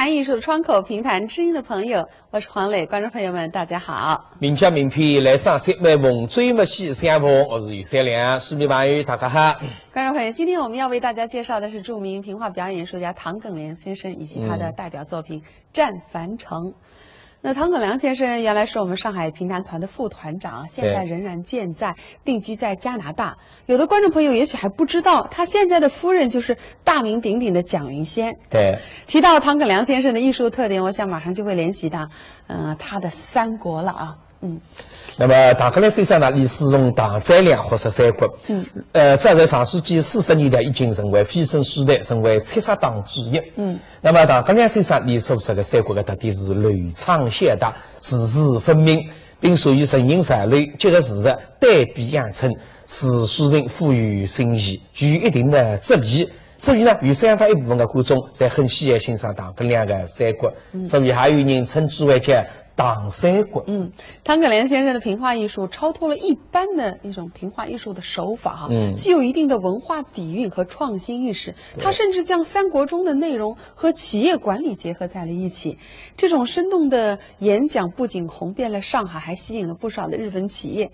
谈艺术的窗口，评谈知音的朋友，我是黄磊。观众朋友们，大家好。名家名片来上山，每逢追不起相逢。我是于三良，市民朋友大家好。观众朋友，今天我们要为大家介绍的是著名评话表演艺术家唐耿良先生以及他的代表作品《战樊城》。那唐耿良先生原来是我们上海评弹团的副团长，现在仍然健在，定居在加拿大。有的观众朋友也许还不知道，他现在的夫人就是大名鼎鼎的蒋云仙。对，提到唐耿良先生的艺术特点，我想马上就会联系到，他的三国了啊。那么唐耿良先生呢，历史从唐载良或者三国。早在上世纪40年代已经成为飞升时代，成为七杀党之一。那么唐耿良先生历所这个三国的特点是雷畅显达，字字分明，并属于神隐闪雷，结合事实，单笔扬称，使诗人富于深意，具有一定的哲理。所以呢，有相当一部分的观众在很喜爱欣赏唐耿良的三国，所以还有人称之为叫唐三国。唐耿良先生的评话艺术超脱了一般的一种评话艺术的手法哈，具有一定的文化底蕴和创新意识。他甚至将三国中的内容和企业管理结合在了一起。这种生动的演讲不仅红遍了上海，还吸引了不少的日本企业。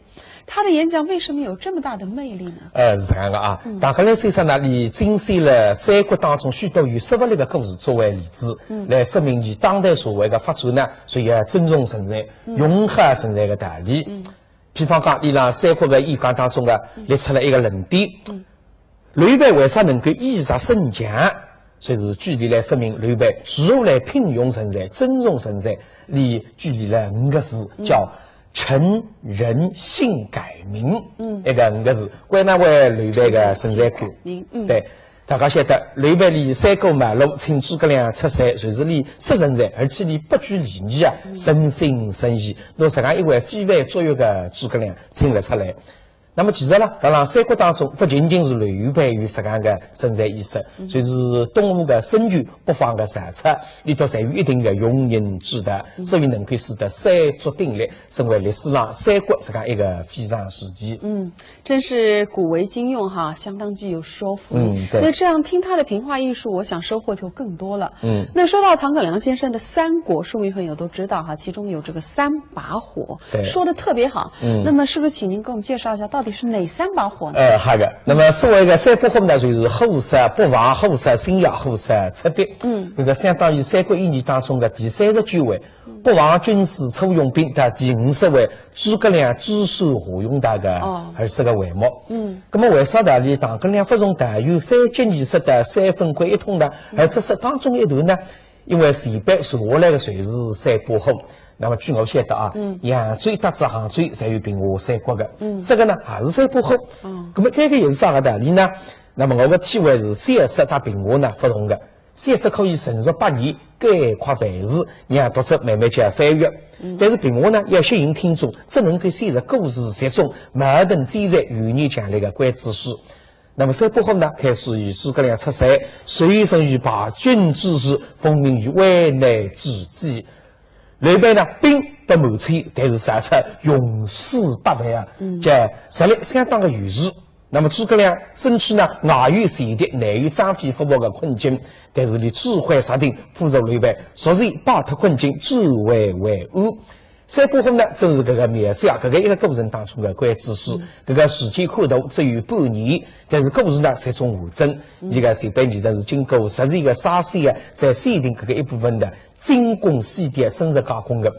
他的演讲为什么有这么大的魅力呢？是这样的啊。唐耿良先生呢，以精选了三国当中许多有说服力的故事作为例子，来说明其当代社会的发展呢，需要尊重存在、融合存在的道理。比方讲，你让三国的演讲当中列出了一个论点：刘备为啥能够以杀胜强？所以是举例来说明刘备如何来聘用人才、尊重人才。你举例了5个字，叫诚人性改名。一个5个字，归纳为刘备的人才观。对。大家晓得，刘备立三顾茅庐，请诸葛亮出山，就是立识人才，而且立不拘礼义啊，诚心诚意。拿这样一位非凡卓越的诸葛亮请了出来。那么其实呢，让三国当中不仅仅是刘备有这样的人才意识，就是东吴的孙权、北方的曹操，里头侪有一定的用人之德，所以能够使得三足鼎立，成为历史上三国这样一个非常时期。真是古为今用哈，相当具有说服力。那这样听他的评话艺术，我想收获就更多了。那说到唐耿良先生的三国，书迷朋友都知道哈，其中有这个3把火，说的特别好。那么是不是请您给我们介绍一下，到底是哪3把火呢？好的。那么所谓的3把火呢，就是火烧北防、火烧新窑、火烧赤壁。这个相当于《三国演义》当中的第39位。北防军师楚用兵的第50位，诸葛亮只手华容道的20个帷幕。那么为啥呢？你唐耿良不从带有3级艺术的3分归一统呢？而这是当中一段呢？因为前辈传下来的全是3把火。那么据我晓得啊，扬州搭至杭州才有评话三国的，这个呢还是3把火。那么这个也是啥个道理呢？那么我的体会是，3它评话呢不同的，3可以陈述8年，概括万事，让读者慢慢去翻阅。但是评话呢要吸引听众，只能够写入故事集中、矛盾简在、语言强烈的关知识。那么3把火呢，开始于诸葛亮出山，随身于败军之时，风靡于危难之际。刘备呢兵不谋摧，但是曹操勇士8万啊，这实力相当的优势。那么诸葛亮身处呢外有险敌，内有张飞伏击的困境，但是你智慧杀定，扑入刘备，昨日摆脱困境，转危为安。3把火呢，正是这个描写这个一个过程当中的关知识。这个时间跨度只有半年，但是故事呢是一种完整。这个前辈其实是经过实际的筛选在选定这个一部分的精工细节深入加工的。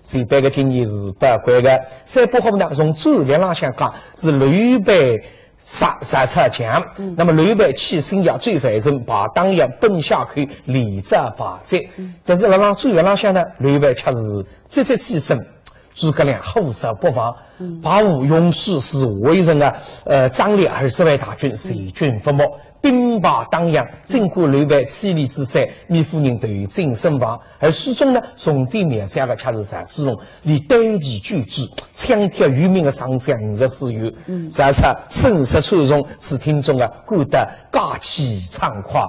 前辈的经验是宝贵的。3把火呢，从战略上讲是刘备杀曹强，那么刘备弃新窑追樊城，把当阳奔下去，李泽把贼。但是让战略上想呢，刘备却是节节牺牲。诸葛亮后手不防，把武勇士是为人张列20万大军，随军覆没，兵败当阳，经过刘备千里之山，糜夫人斗阵身亡。而书中呢，重点描写的却是曹子龙，以单骑拒之，枪挑渔民的上将54员，曹操声势川重，使听众感得嘉气畅快。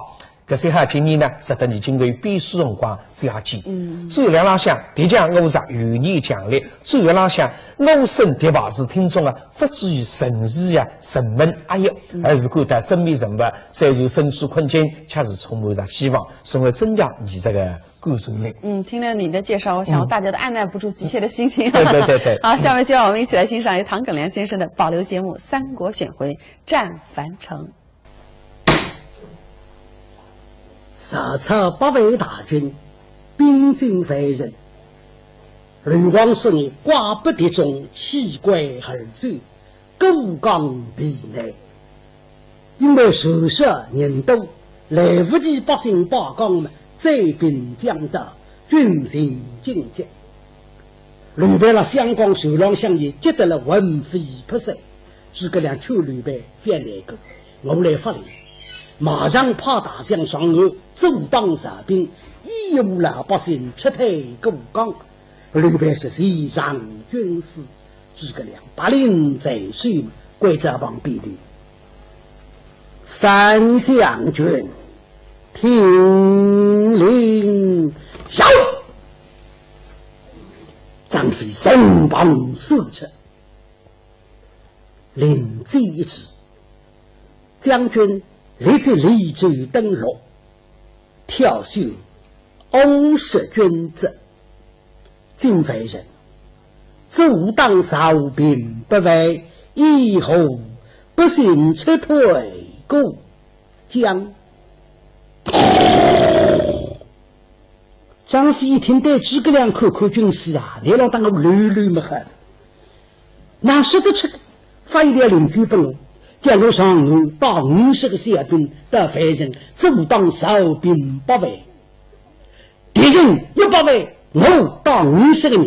搿三下今年呢，使得你经过比试辰光这样紧。周两浪向敌将我杀，有年强烈。周月浪向我胜敌败是听众啊，不至于神序呀、沉闷压抑，而是感到正面人物虽然身处困境，却是充满着希望，成为增强艺术的感染力。听了你的介绍，我想大家都按耐不住急切的心情。对。好，下面就让我们一起来欣赏由唐耿良先生的保留节目《三国选回战樊城》。杀出8位大军，兵进樊城。吕王说：“你寡不敌众，弃归而走，孤江地内。因为受杀人多，来不及百姓罢岗们，灾兵将到，军心尽竭。吕备了香港手浪相爷，接得了文飞不遂，诸葛亮求吕备翻来个，我来发令。”马上派大将上岸，阻挡杀兵，义务老百姓撤退孤江。吕备是西上军师，诸葛亮把令在手，归这旁边的三将军听令下。张飞松绑四尺，领旨一指，将军立即立舟登陆，挑衅欧氏君子，今非人，阻挡少兵不为，以后不幸撤退故将。张飞一听对诸葛亮看看军师啊，连浪当个屡屡没喝，哪说得出发一条领旨不能。将我上岸把50个小兵到樊城，阻挡少兵8位，敌人100位，我打50个人，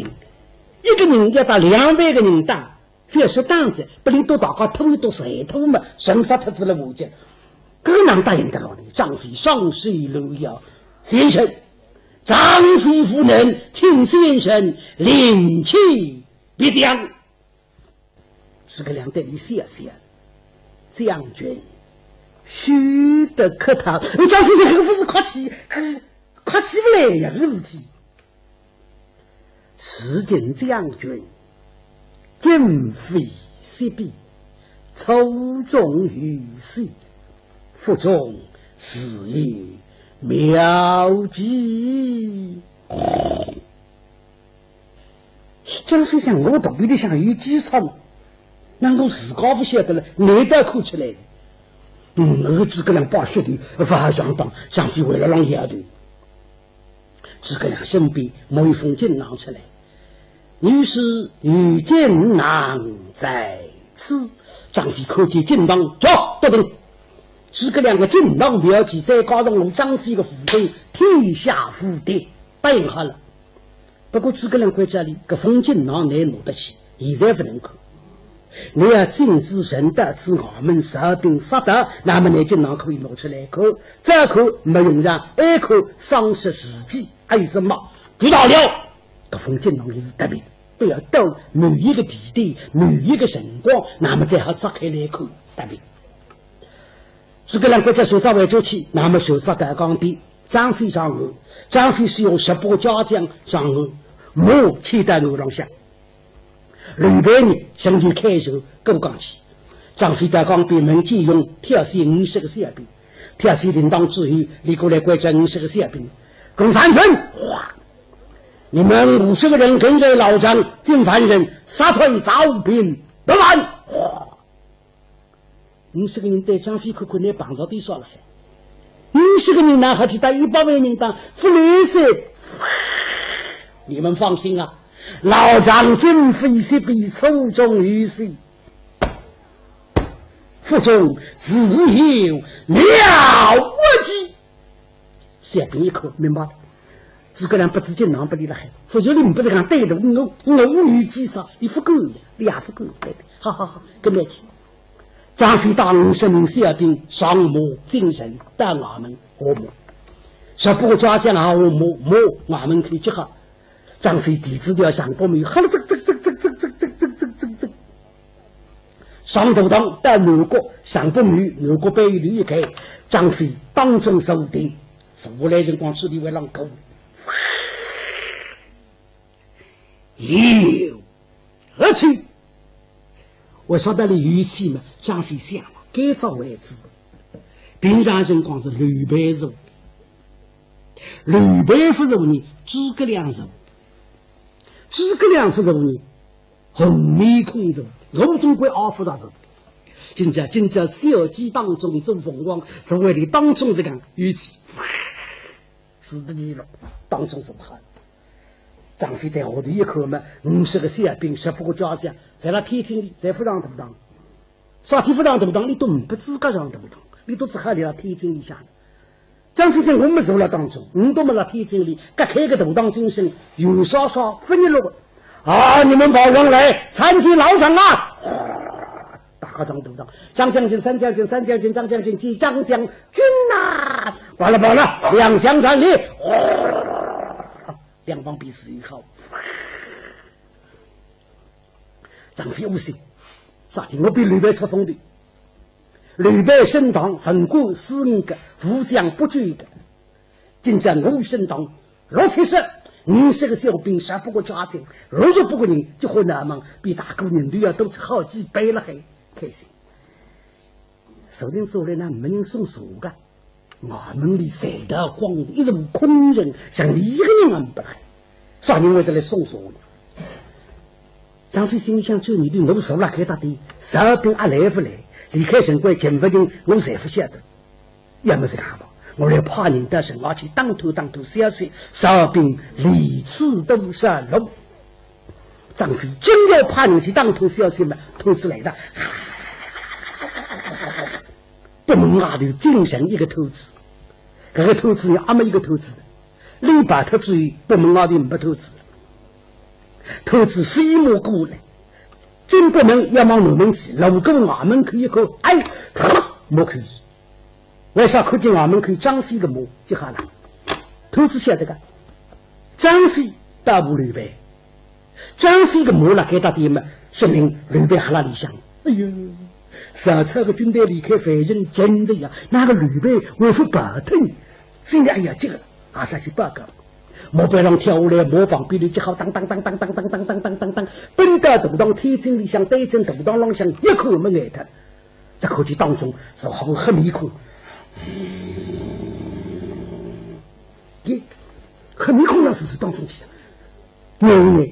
一个人要打2万个人打，非是当子，不能多打个偷一多谁偷嘛，神杀特子了武将，这个难答应得了的。张飞上水路遥，先生，张飞夫人，请先生领去必将。诸葛亮对你笑笑。将军，须得客套。张飞说：“这个不是客气，客气不来呀，这个事体。时见将军，今非昔比，抽中于世，腹中似有妙计。”张飞想，我肚皮里向有计策嘛。那我自家不晓得了，难得看出来的。那个诸葛亮把血的发上当，张飞为了让丫头。诸葛亮身边摸一封锦囊出来，于是与锦囊在此。张飞看见锦囊，走，得定。诸葛亮的锦囊标记再加上了张飞的副手，天下无敌，答应好了。不过诸葛亮在这里，这封锦囊难拿得起，现在不能看。你要禁止人的自我们杀兵杀得，那么你锦囊可以拿出来看，这看没用上，二看丧失时机，还有什么？知道了，这封锦囊也是特别，不要到某一个地点、某一个辰光，那么再好拆开来看，特别。诸葛亮国家手札为周期，那么手札在江边，张飞上岸，张飞是用18家将上岸，马牵在岸上下。吕备呢，相继开手过江去。张飞在江边门见用挑衅50个小兵，挑衅铃铛之后，立过来关着50个小兵。共产军，哇！你们50个人跟着老张进樊城，杀退赵兵，不完！哇！50个人对张飞看看那绑着地说了，50个人拿好去打100万人当不累死。你们放心啊！老张今非昔比，抽中于世，腹中自有妙计。小兵一口明白了，诸葛亮不知锦囊不离了海，否则你们不是讲对的，我无语计杀，你不够的，你也不够对的。好，跟着去。张飞带50名小兵上马进城，到衙门和马，18家将和马衙门可以集合。张飞抵制掉上不门，好了，这，上头堂到南国，上不门，南国被吕一开，张飞打当中手定，出来人光处理为狼狗。有，而且我晓得你语气嘛，张飞想了，改造为止。平常情况是吕备肉，吕备不肉呢，诸葛亮肉，诸葛亮不肉呢，红面孔肉，肉中归二夫大肉。今朝小鸡当中做凤凰，所谓的当中这个语气，死的地了，当中是不好。张飞在后头一看嘛，50个小兵10不过家乡，在那天津里，在府上都不当，啥地府上都不当，你都不资格上都不当，你都只好在那天津里下。张飞说：“我们走了当中，你都没那天津里，各开个独当精神，有啥分一路啊！你们把人来参见老长啊！”大家张独当，张将军、三将军、张将军及张将军呐！罢了，两相传礼。两方彼此一好，张飞无心，啥天我比吕备出风的。吕备升堂很过45个，副将不拘一个。今朝我升堂670，你是个小兵，10不过家境，60不过人，就和那么比大姑娘都要多出好几倍了，还开心。手令做来呢，没人送书的。我们里谁的慌，一种空人，像你一个人安不来，啥人为的来送书呢？张飞心里想：就你的我手了，给他的士兵啊来不来？离开城关，进不进，我才不晓得。要么是干嘛？我来怕人的神而去当头小水，士兵离此都上路。张飞真要怕人去当头小水嘛，兔子来的。不能外头精神一个头子，这个头子也没一个头子，李白他至于不能外头没头子，头子飞马过来，真不能要往南门去，路过外门口一个，哎，没可以，为啥看见外门口张飞的马就好了？头子晓得个，张飞打不吕备，张飞的马了给他爹嘛，说明吕备还那里想，哎呦。上次个军队离开反人真的呀，那个吕备为何跑脱呢？现在哎呀，这个阿啥去报告？莫被人跳下来，模仿比如就好，当，奔到独当天津里向北京独当浪向一口没挨他，这口气当中是好黑面孔，黑面孔那是不是当中去？扭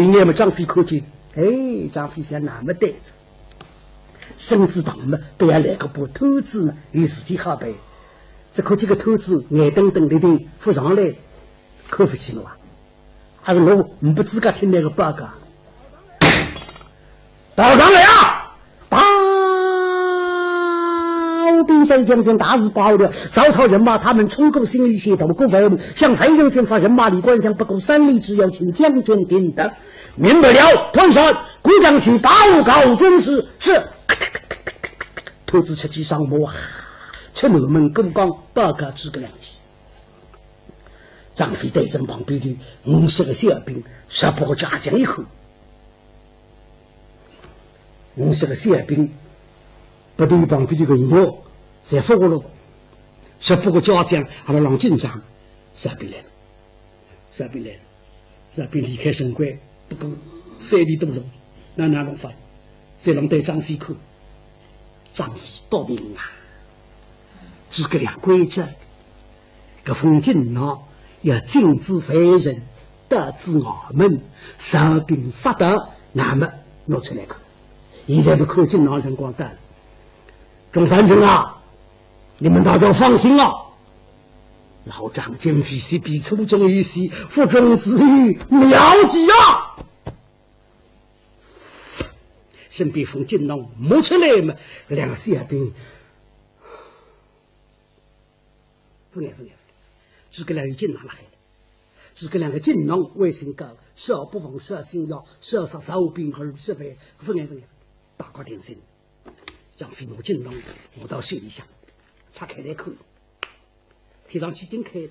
一年嘛，张飞口气，哎，张飞想那么带着。身子长嘛，不要来个把头子嘛，与自己好背。这可这个头子眼瞪瞪的顶扶上来，可不起了啊！还是我不自个听那个报告。到岗了呀！包兵三将军大事报了，曹操人马他们冲过新余县，渡过汾木，向汾阳进发，人马离关相不够3里之遥，请将军顶得。明白了，屯山故将去报告军师。是。头子吃起上马，出南门公刚报告诸葛亮去。张飞带着旁边的50个小兵，10不过家将一口。50个小兵不对旁边的个马，才发过了，10不过家将还在让紧张，小兵来了，小兵离开城关不过3里多路，那弄法？再让对张飞看。张飞到底啊，诸葛亮规则，个封禁呢要禁止犯人，得知我们手兵杀得，那么拿出来看。现在不可禁拿人光的，中山军啊，你们大家放心啊，老张今非是比初中于西，腹中之欲妙极啊！身边封禁囊摸出来嘛，2个小兵，不爱，诸葛亮有禁囊来了，诸葛亮的禁囊为身高，少不防少心要，少杀手兵和是非，不爱，大家点心，张飞拿禁囊，我到手里向，拆开来看，贴上去真开了，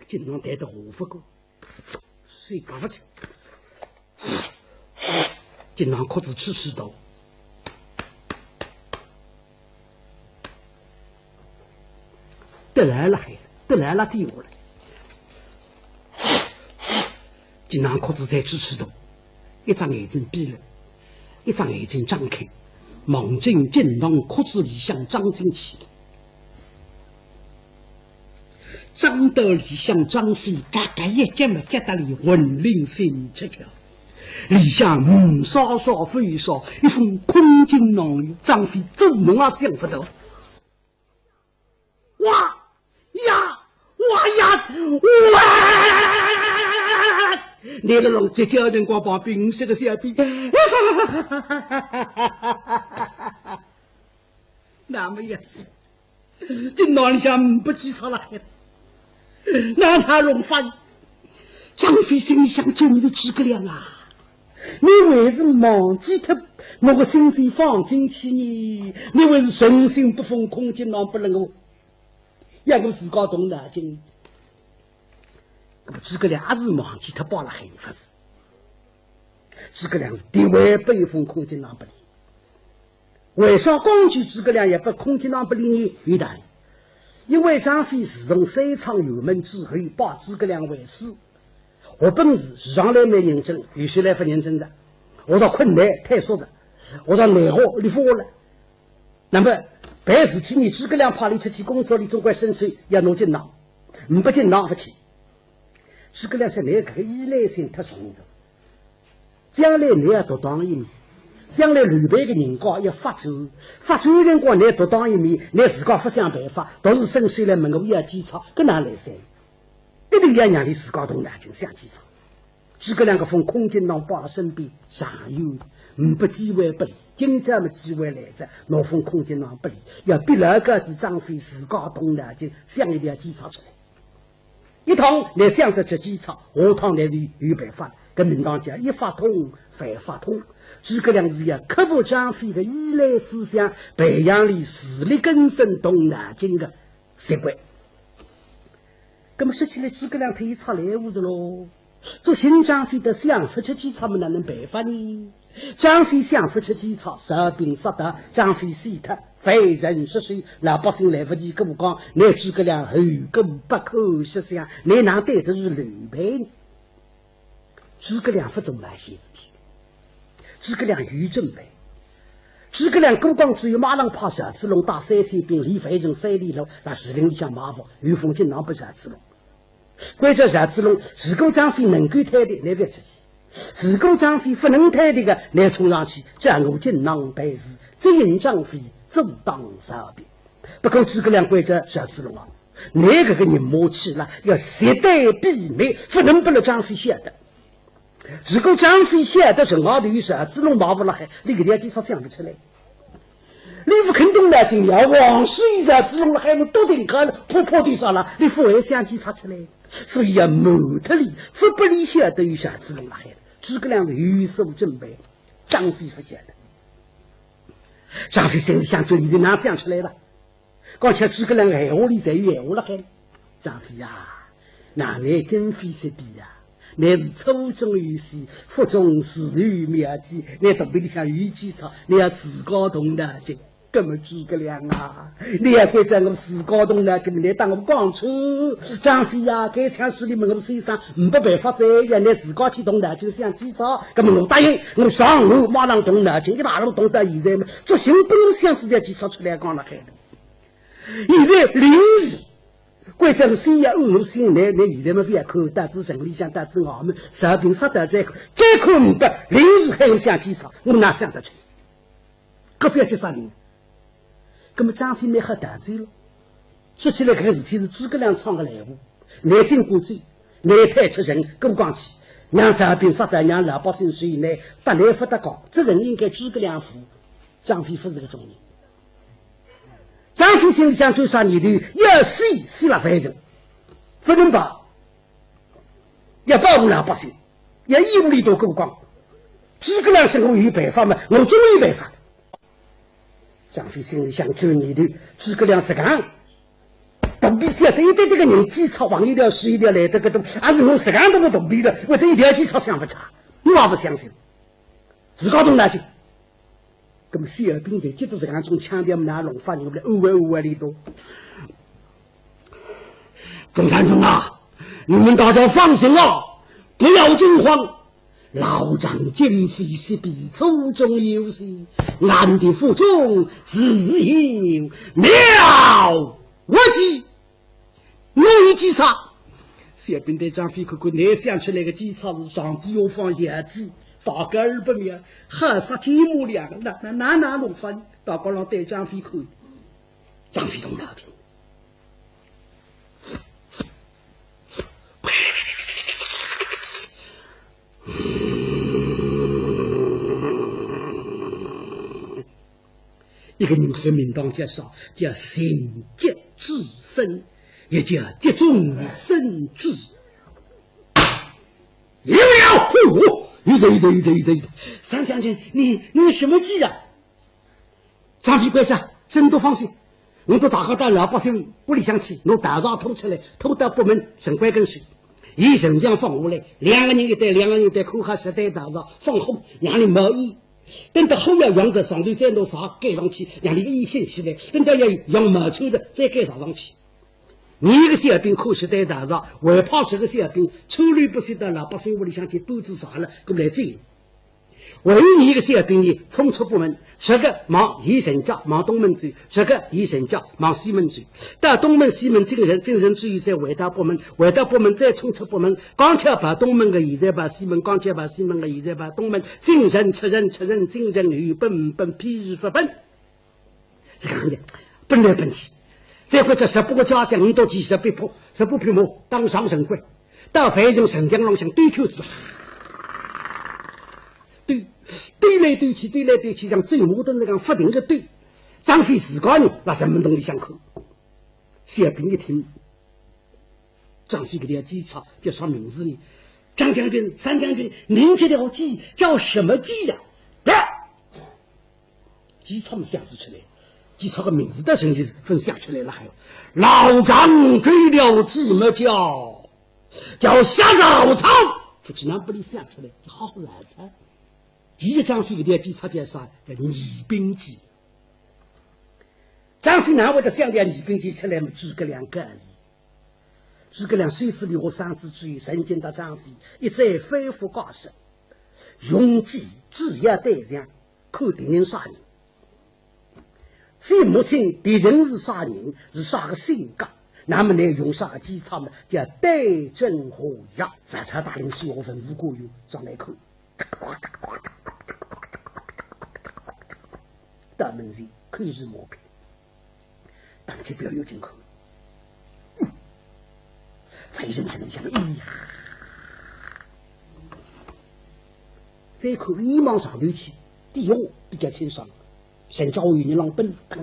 经常带到胡发过，谁搞不起？经常哭子吃头，得来了孩子，得来了地我了。经常哭子在吃头，一张眼睛闭了，一张眼睛张开，望进经常哭子里向张进去。张德里向张飞嘎嘎一接嘛，接得里魂灵心切切。里向稍稍飞少，一封空金囊，张飞做梦也想不到。哇呀哇呀哇！你了龙这条人光把冰是个小兵，那么也是，这哪里想不记错了？那他容翻，张飞心里想：救你的诸葛亮啊！你为是忘记他我个心最放进去呢？你为是神心不封空间囊不能够让我自家动脑筋？那么诸葛亮还是忘记他报了海发誓，诸葛亮是敌位被封空间囊不理。为啥光举诸葛亮也不空间囊不理呢？有道理。因为张飞自从3场油门之后，把诸葛亮为师。我本事市场来没认真，有些来不认真的。我说困难太说的，我说内行你服我了。那么办事体你诸葛亮怕你出去工作，你总归伸手要拿进囊，不进囊不去。诸葛亮说你这个依赖性太重了，将来你要独当一面。将来吕备的人家要发走的人家你独当一面，你自家不想办法，都是伸手来问我要几草，跟哪来噻？一定要让你自家动脑筋想几草。诸葛亮个封空间囊抱了身边，上有不机会不理，今朝么机会来着，拿封空间囊不理，要逼那个子张飞自家动脑筋想一点几草出来。一趟你想着这几草，下趟你是有办法。跟民党讲一发通反发通，诸葛亮是要克服张飞的依赖思想，培养你实力根深动脑筋的习惯。那么说起来，诸葛亮可以插来物子喽。这新张飞的想不出几草，么哪能办法呢？张飞想不出几草，杀兵杀得张飞死他，非人失水，老百姓来不及跟我讲，你诸葛亮后根不可设想，你哪对的是刘备？诸葛亮不做那些事情，诸葛亮有准备。诸葛亮过光只有马上派小子龙打3000兵，李飞成3里路，那士林里向马虎，有风进囊不小子龙。关键小子龙，如果张飞能够推的，来别出去；如果张飞不能推的个，来冲上去，将我进囊背时，只引张飞阻挡杀兵。不过诸葛亮关键小子龙啊，那个人默契了，要携带避免，不能不让张飞晓得。如果张飞晓得正好的有啥子弄麻烦了，还你给他介绍想不出来。你不肯动脑筋呀，往事有啥子弄了，还能多顶个破破的啥了，你不会想起查出来。所以要谋特里，不不理晓得有啥子弄了，还诸葛亮是有所准备，张飞不晓得。张飞心里想这里的哪想出来了？刚才诸葛亮闲话里才有闲话了，还张飞呀，哪来真飞是比呀？乃是初中有戏，腹中自有妙计。你肚皮里向有几草，你要自家动脑筋。根本诸葛亮啊，你也怪在我自家动脑筋，你当我讲错。张飞呀，该枪手里面我身上没办法在呀，你自家去动脑筋想几招。那么我答应，我上路马上动脑筋，一大路动到现在嘛，做行不能想出来几招出来讲了开的。现在临时。关键非要欧陆心来，你现在么非要口大子城里向大子我们杀兵杀得再这口不临时还有想几场，我哪想得出？可非要去杀人？那么张飞没喝大醉了。说起来，这个事体是诸葛亮唱的来话，难听过嘴，难太出人，跟光起，让杀兵杀得让老百姓水呢，得来不得高，这人应该诸葛亮负，张飞不是个中人。张飞心里想做啥你的要死了非人，不能把要保护老百姓，要义务里多够光。诸葛亮是我有办法嘛，我总有办法。张飞心里想做你的诸葛亮是讲，董必须要对这个人几草往一条是一条来的个东，还是我实干都不董必的，我对一条几草想不差，我也不相信。自家中拿去。那么谢尔兵在接着这样种强调我们拿龙发人的偶尔里头。中山军啊，你们大家放心啊，不要惊慌。老张奸匪是必粗中有细，俺的腹中自有妙无计。我有计策，谢兵队长费口口内想出来个计策是上帝要放叶子，大个200年，还杀天母两个，哪弄翻？大个让队长费口，张费同了解。一个人革命党介绍叫行节治身，也叫集众生智。有没有？有着。三将军，你什么计啊？张飞官长，真都放心，我都大家带老百姓不离相气，我打仗偷出来，偷到部门省官跟水。一神将放下来，2个人一带，口下实带打仗放后，让你满意。等到后要用着上头再弄啥盖上去，让你一线起来。等到要用满抽的再盖上去。你一个小兵科学带打仗，我怕是个小兵，抽虑不晓得老百姓屋里想去布置啥了，给来这。我有你一个小兵呢，冲出部门，10个忙一神家，忙东门走；10个一神家，忙西门走。到东门、西门精神注意在回到部门再冲出部门，刚巧把东门的现在把西门，刚巧把西门的现在把东门，精神吃人，精神与奔譬日发奔。这个行业奔来奔去，再或者18个家长到几十被迫，10不匹马当上神官，到非洲神将浪向对球子。对来对去，像最摩登那样不停的对。张飞自家呢，那什么东西相口？小兵一听，张飞给他计策叫啥名字呢？张将军、三将军，您这条计叫什么计呀？计策没想出来，计策个名字的声音分想出来了，还有老张追了计么叫下早操，不只能不里想出来，好好来噻。第一张飞给他计策叫啥？叫拟兵计。张飞拿我的想点拟兵计出来嘛，诸葛亮个例。诸葛亮虽知刘三子之意，神经的张飞一再恢复高手，用计制压对象，看敌人杀人。虽目前敌人是杀人，是啥个性格？那么呢，用啥个计策嘛？叫对症下药。三叉大领是我分无过有上来看。大门前开始磨平，当即不要有进口。非人生想，哎呀，这口一往上头去，第二比较轻松，神教与你浪奔，当，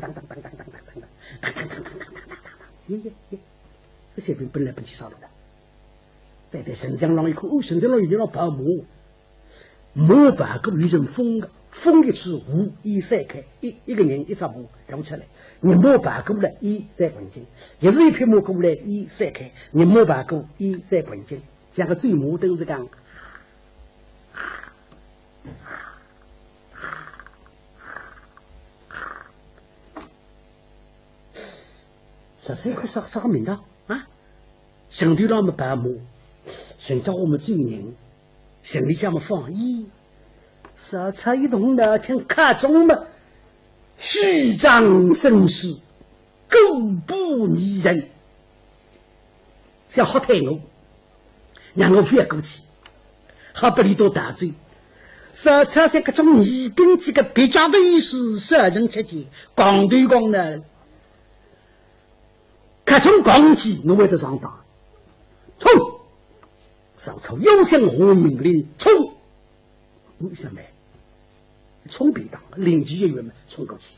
这些兵奔来奔去上路的，再对神将浪一口，神将浪与你浪跑磨把个与人风一次无一散开，一个人一只磨揉出来，你磨把过来一再滚进，也是一匹磨过来一散开，你磨把过一再滚进，像个最摩登是讲，这才快啥个名堂啊？兄弟让我们把磨，先叫我们救人。心里想么放一，杀差一动呢，请看中嘛，虚张声势，狗不拟人，想好太我，让我越过去，好不里多打罪，杀差些各种疑兵几个别家的意思，杀人吃鸡，讲对讲呢，看从讲起，我为得上打，冲！曹操又向何命令冲，为什么？冲必当，领级人员们冲过去。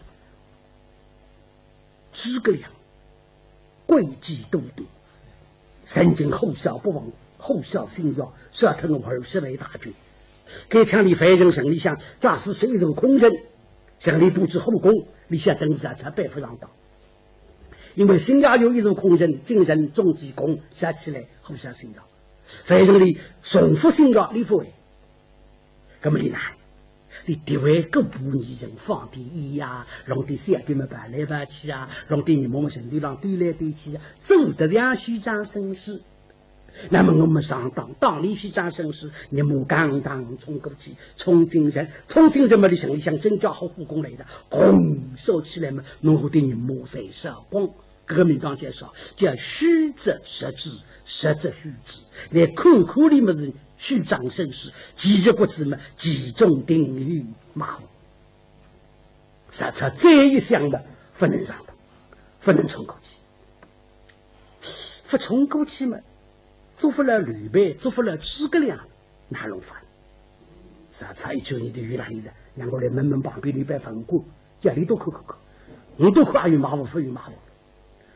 诸葛亮诡计多端，神经后效不忘，后效心要，杀退我20万大军。给城里非人省里想，假使谁人空人，省里布置后宫，立下等着才背负上当。因为新亚有一入空人，精神重击功，下起来后下新亚。非人里重复新亚李福伟，那么你难，你地位各部女人放第一呀，让的三边们搬来搬去啊，让的你们身体上对来对去啊，走得让虚张声势。那么我们上当里虚张声势，你们刚当冲过去，冲进人们的生理像真叫好护工来的，轰收起来嘛，弄好的你莫在上光。这个民党介绍叫虚则实之，实则虚之，连口口里面是虚张声势，其实不知嘛，集中定于马虎。啥子这一项的不能上当，不能冲过去，不冲过去嘛。做不了吕备，做不了诸葛亮，哪弄法？啥差一九年的原来人，让我来门旁边吕备分过，家里都可，我都可有马虎，不有马虎。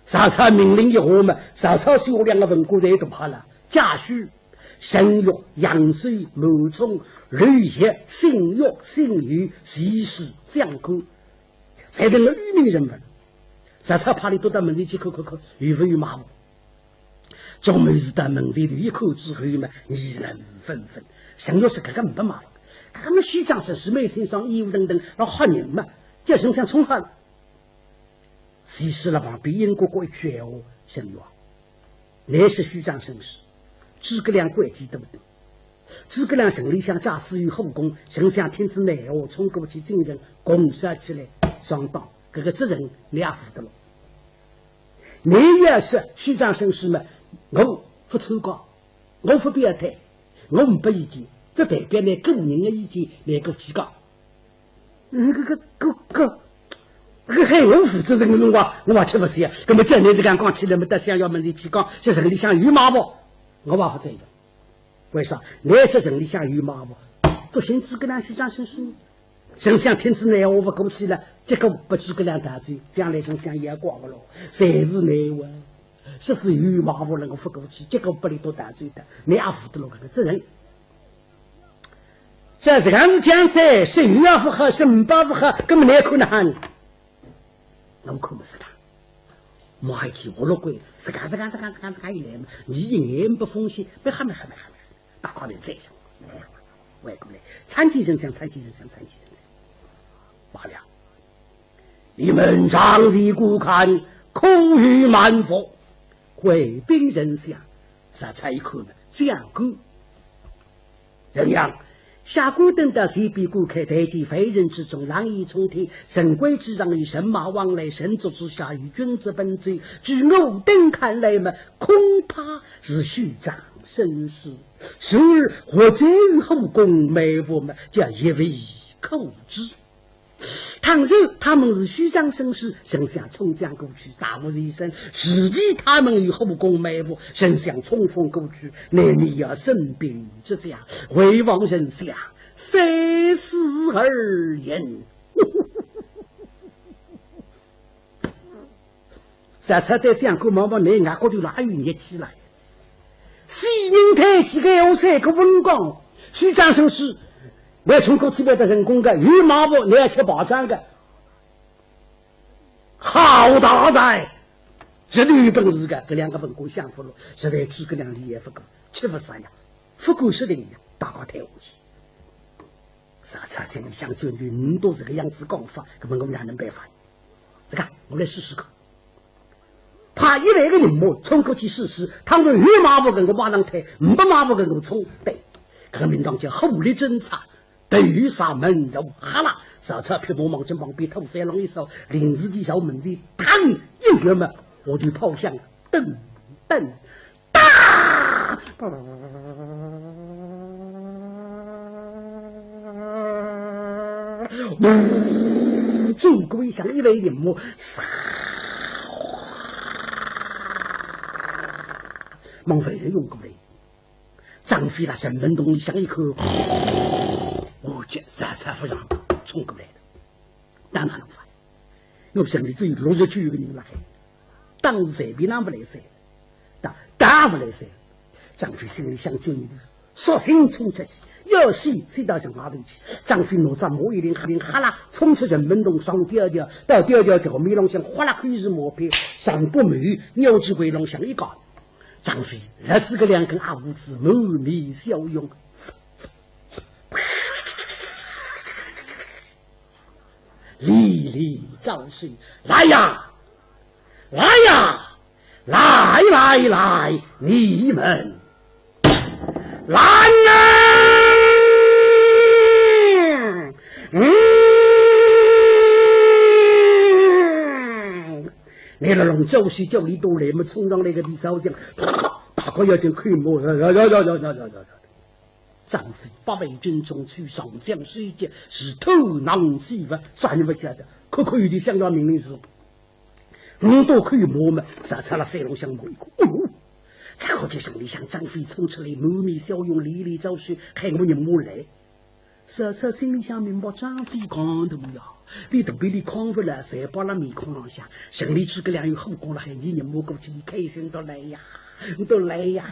啥差命令一下嘛，啥差是我两个文过人都怕了。家书、生育、阳水、毛虫、吕血、性欲、性欲、习事、相公，才能愚民人们。啥差怕你都到门里去可，有不有马虎？专门是到门前的一口之后嘛，议论纷纷。想要是这个没麻烦，他们虚张声势，每天上衣服等等，让吓人嘛，叫人想冲吓了。其实了旁边英国一句话，想要，那是虚张声势。诸葛亮关机都不得，诸葛亮心里想假使于后宫，想想天子内我冲过去进人攻杀起来，上当，这个责任你也负得了。你也是虚张声势嘛。我不参加，我不表态，我不意见，这代表呢个人的意见来个提高。还我负责任的辰光，我吃不消。那么这年是讲起来，没得想要问题提高，就人里向有马不？我不负责任。为啥？你是人里向有马不？做新诸葛亮虚张声势，想想天子内我不过去了，结果不诸葛亮大罪，将来想也光不了，谁是内我？这是有马虎能够不过去，结果不里都打罪的，你也负得了这个责任。这是刚是讲在是有要符合，是不符合，根本没可能喊你。我可不是他，我还记我了鬼，是干一来嘛，你一眼不风险，别还没，大快点这样。外国来，参天人想，罢了。你们长期顾看，空余满腹。回兵人想，啥才一口呢？讲过怎样？下官等到随便顾客台地非人之中，狼藉冲天，神规之让与神马往来，神足之下与君子本罪。据我等看来嘛，恐怕是虚张声势。首日或者于后宫埋伏嘛，叫一为口之。倘若他们是虚张声势，神想冲将过去，大无一声；实际他们与后宫埋伏，神想冲锋过去，难免要生兵之家，为王神想三思而言。啥才在这样个毛毛内外国就哪有热起来？西宁台几个有三个文岗，虚张声势。你要从过去买的人工的羽毛布，你要吃保障的，好大哉！这里有本事的，这两个文工相符了，实在诸葛亮厉害不够，吃不啥样，不够是的样，大家太无气。啥车心里想就你都这个样子讲法，根本我们还能办法。这个我来试试看。他一来个人物冲过去试试，倘若羽毛布跟我马上推，不马布跟我冲，对，这个民党叫后力侦察。对于啥门都哈啦，上车皮毛毛针旁边头三浪一手，临时的小门的嘡一跃嘛，我就跑向噔哒，诸葛一响一为人物，唰，孟非人用过来，张飞那神门洞里像一颗。我这三才不让冲过来的，当然能发。我想你只有69个人来，当时随便哪不来塞，打不来塞。张飞心里想救你的时候，索性冲出去，要死谁到向马头去。张飞拿着毛一领哈啦冲出人门洞上吊吊，到吊吊条眉龙像哗啦开始磨皮，上不美，鸟鸡回龙像一个。张飞那是个两根阿胡子，满面笑容。历历朝水，来呀，来呀，来来来，你们来啊！你那龙教书教你多来么？冲上来个李少将，大概要进开幕，张飞八位军中去上将水节，是头囊西伐，算不下的。可有的想要命令是，都可以摸嘛，杀出了三龙相摸一个。在后街上里向张飞冲出来，满面笑容，历历朝水，还我人摸来。杀出心里想明白，张飞刚头呀。你都比你康复了，才把那面孔落下，心里诸葛亮有后果了，还你人摸过去，你开心都来呀，都来呀，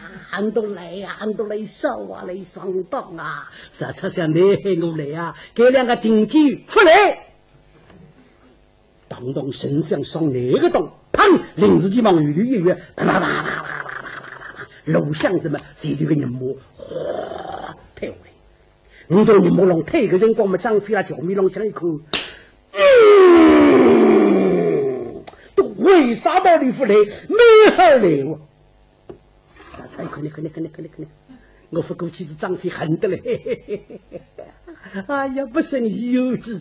都来呀，都来烧啊，来上当啊！啥车想你我来啊？给两个顶级出来，当当神像上哪个洞？砰！临时急忙有一月，啪啪啪啪啪啪啪啪，楼巷子嘛，谁这个人摸？哗，退回。我到你摸龙退个人光嘛，张飞啊，脚米龙想一口。都为啥到你府来没好来我？啥菜？快点！我不过去是张飞恨得嘞！哎呀，不胜有之。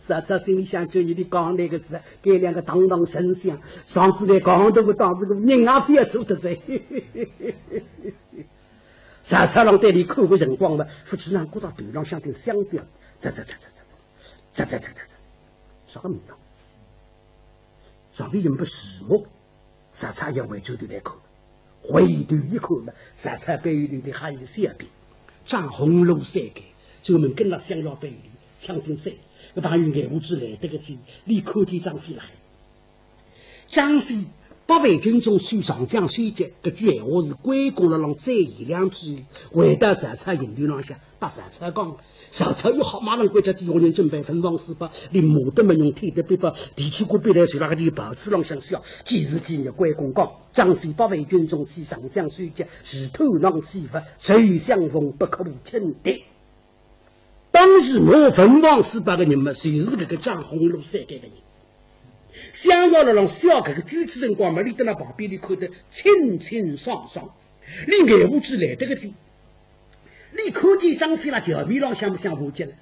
啥菜心里想就你的讲那个事，给两个当当神像，上次来讲都不当这个人啊，非要走得在。啥菜让带你看个人光嘛？夫妻俩过到头上像点香雕，这。啥个名堂？上面人不死目，啥菜要为周头来看，回头一看嘛，啥菜背后的还有三边，张红楼三个，专门跟了想要背后抢定赛，我把有眼无之来这个是，你看见张飞来，张飞八位军中虽上将虽捷，这句闲话是关公了让再一两句，回到啥菜营头上下，把啥菜讲。啥菜又好，马上国家第5年准备分王四八，连马都没用，天的别把地区过别来，随那个地保持浪向笑。今日今日关公讲，张飞八位军中去上将虽捷，是头囊西伐，谁相逢不可轻敌。当时我分王四八个人嘛，谁是这个张红楼三个人？想要了让小这个主持人光嘛，你在那旁边你看得清清爽爽，你眼无之来这个字。你看见张飞那脚米浪像不像胡结了？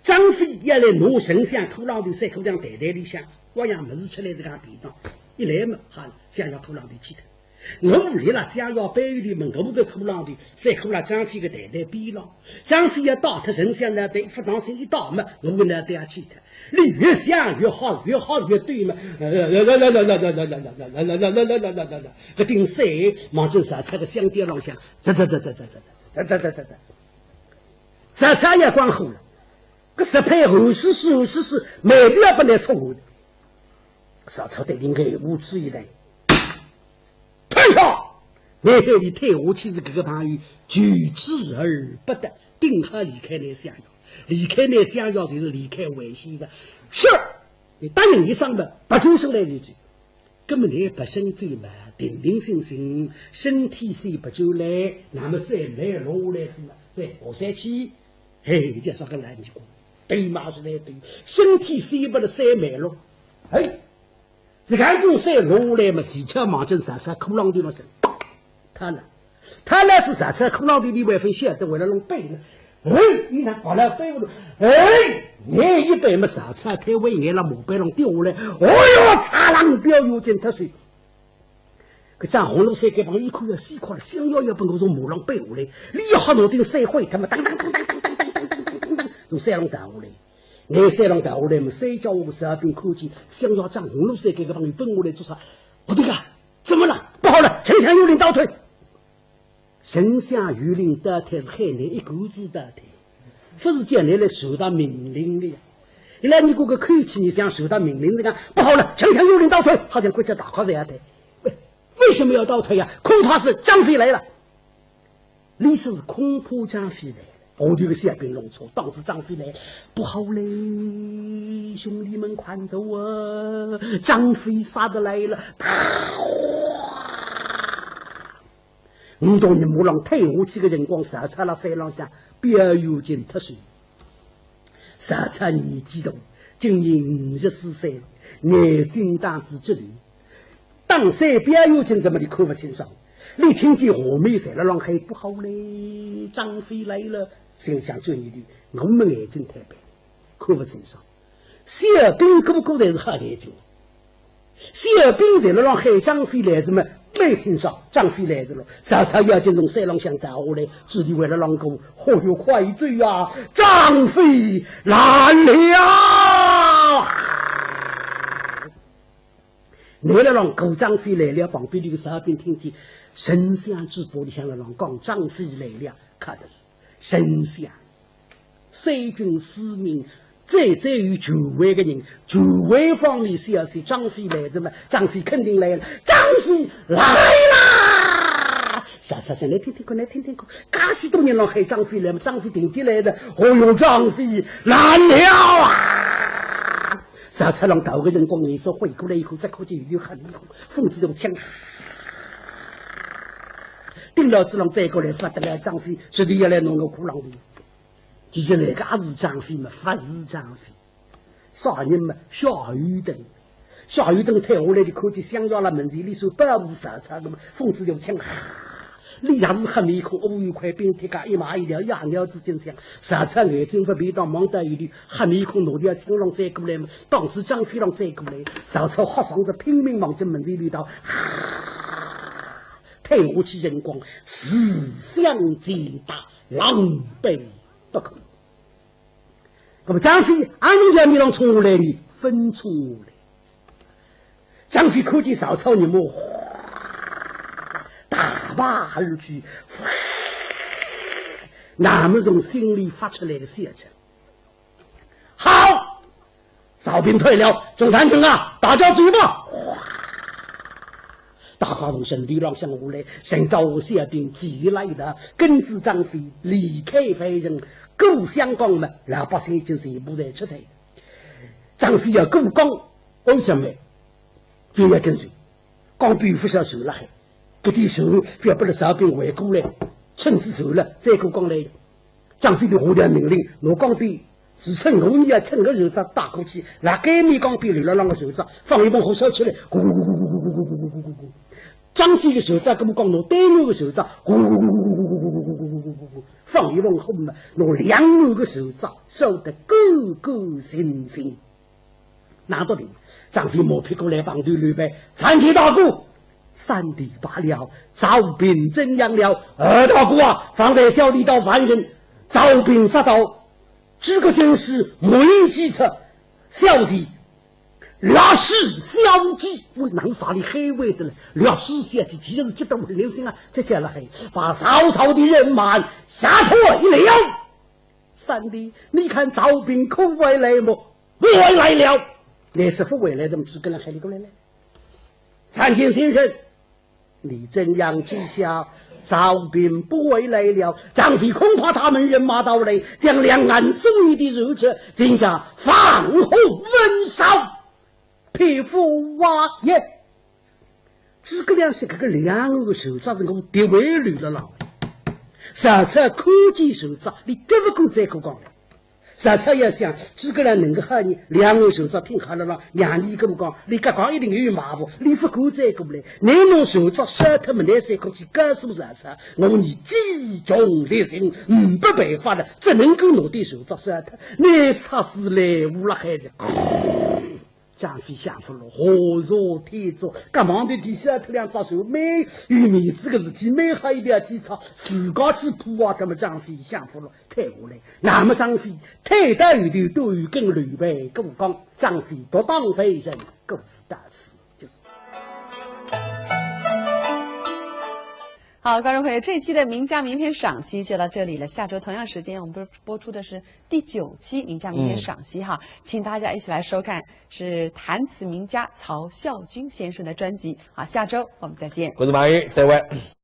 张飞要来拿神像土狼的三口两袋袋里向，我样么子出来这个便当，一来嘛好了，想要土狼的气头。我屋里了想要背里门口的土狼的三口了张飞个袋袋边浪，张飞要倒他神像那袋，不当心一倒嘛，我那袋气头。你越想越好，越好越对嘛！个顶塞忙着啥菜个香碟浪向，这，啥菜也光好了。个十配后是，每个要不来错误的。啥菜得应该无耻一来。退下！你和你退下去是这个朋友举止而不得，定他离开那襄阳。离开那襄阳就是离开淮西的，是你答应一声的，不出声来日子，根本你不生罪嘛，定定心心，身体虽不就来，那么谁没落来是嘛？在我山去，嘿，这说个烂句话，对嘛是来对，身体虽不了谁没落，哎，这看种谁落来嘛？喜鹊忙着啥苦浪的了是，他了是啥苦浪的你外分晓得为了弄背呢。你看搞了背不你一背么啥菜太为你了，毛背弄丢下来，擦浪标有见他水。个张红楼三个帮一块要四块，想要把我从毛浪背下来，你要好弄点社会他们当，从三浪带下来，你三浪带下来嘛，谁叫我十二兵科技，想要张红楼三个帮你奔下来做啥？我这个怎么了？不好了，丞相有令倒退。丞相御令倒退是海内一股子倒退，不是叫你来受到命令的呀。原来你这个口气，你想受到命令这个不好了，丞相有令倒退，好像国家大考这样的。为什么要倒退呀？恐怕是张飞来了。历史是恐怕张飞来了，我这个下兵弄错，当时张飞来不好嘞，兄弟们快走啊！张飞杀得来了，我当你木浪退下去个人光杀出了山浪下，不要有见特水。杀出你激动，今年54岁，眼睛当是这里，当山边有金怎么的看不清爽。你听见河妹在了浪海不好嘞，张飞来了，心想这女的，我们眼睛太白，看不清爽。小兵个个才是黑眼睛。小兵在了浪海，张飞来怎么没听上？张飞来着了，啥啥要紧从山浪向打下来，只地为了浪过，好有快追啊！张飞来了！来了浪过，张飞来了，旁边那个小兵听见神像之玻璃向了浪讲，张飞来了，看的神像，三军司命。在于9位个人，9位方面消息，张飞来着嘛？张飞肯定来了，张飞来啦！啥，来听听看，来听听看，噶许多年了还张飞来嘛？张飞顶进来的，哦哟，张飞来了啊！啥让头个人光颜色回过来以后，再看见有很风子都听，丁老子郎再过来发得了，张飞是的要来弄个苦浪的。其实那个是张飞嘛，不是张飞。啥人嘛？夏雨登，夏雨登退下来的看见想要了门前里说百无杀差的嘛，风子就听你也是黑面孔，乌有块冰铁杆，一马一条，养鸟之间想，杀差眼睛不闭到忙得有的黑面孔，哪条青龙再过来嘛？当时张飞浪再过来，曹操喝上着拼命往进门前里头，退下去人光，死相见大，狼狈不可。那么张飞按人家米浪冲来的分冲来，张飞看见曹操你们大罢而去，那么从心里发出来的笑声。好，曹兵退了，中山军啊，大家追吧！大家从身体上向下来，寻找小兵急来的，跟着张飞离开飞人。故乡讲嘛，老百姓就是一步在出头。张飞要故讲，为什么？非要跟随，刚兵不想受了还，不得受，非要把那哨兵围过来，趁子受了再过讲来。张飞的下条命令，我刚兵是趁我你要趁个手掌打过去，那该面刚兵流了那个手掌，放一帮火烧起来，咕咕咕咕咕咕咕咕咕咕咕咕。张飞的手掌跟我讲，我对我的手掌，咕咕咕咕咕咕咕咕咕咕咕咕咕。放一往后嘛，用2个手掌收得个个新鲜。拿到的，张飞摸屁股来帮队刘备，参见大哥。3弟罢了，赵兵怎样了？2大哥啊，方才小弟到犯人，赵兵杀到，这个军师没计策，小弟烈士小计，我能法力黑位的了。烈士小计，其实是激动流星啊！这叫了黑，把曹操的人马吓退了。3弟，你看赵兵可回来么？回来了。你是不回来，怎么只跟人黑里过来呢？参见先生，你怎样知晓赵兵不回来了？张飞恐怕他们人马到来，将两岸送你的肉者，今家放火焚烧。匹夫挖也，诸葛亮是这个2个手掌是我敌为吕了了。上次科技手掌，你绝不够再过讲了。上次要想诸葛亮能够和你2个手掌拼好了了，让你跟我讲，你刚刚一定有麻烦，你不够再过来。你弄手掌杀他们来3口气，告诉上次，我你积重烈行，不办法了，只能够弄点手掌杀他。你差子来无了孩子。张飞想服了，何若天作？干嘛的底下他2只手没与你这个事体没还一点技巧，自个去扑啊！他们张飞想服了，退下来。那么张飞退到有的都有跟吕备跟我讲，张飞独当飞人，各自大事就是。好，观众朋友，这一期的名家名篇赏析就到这里了。下周同样时间，我们播出的是第9期名家名篇赏析哈，请大家一起来收看，是弹词名家曹孝军先生的专辑。好，下周我们再见。我是马云，再会。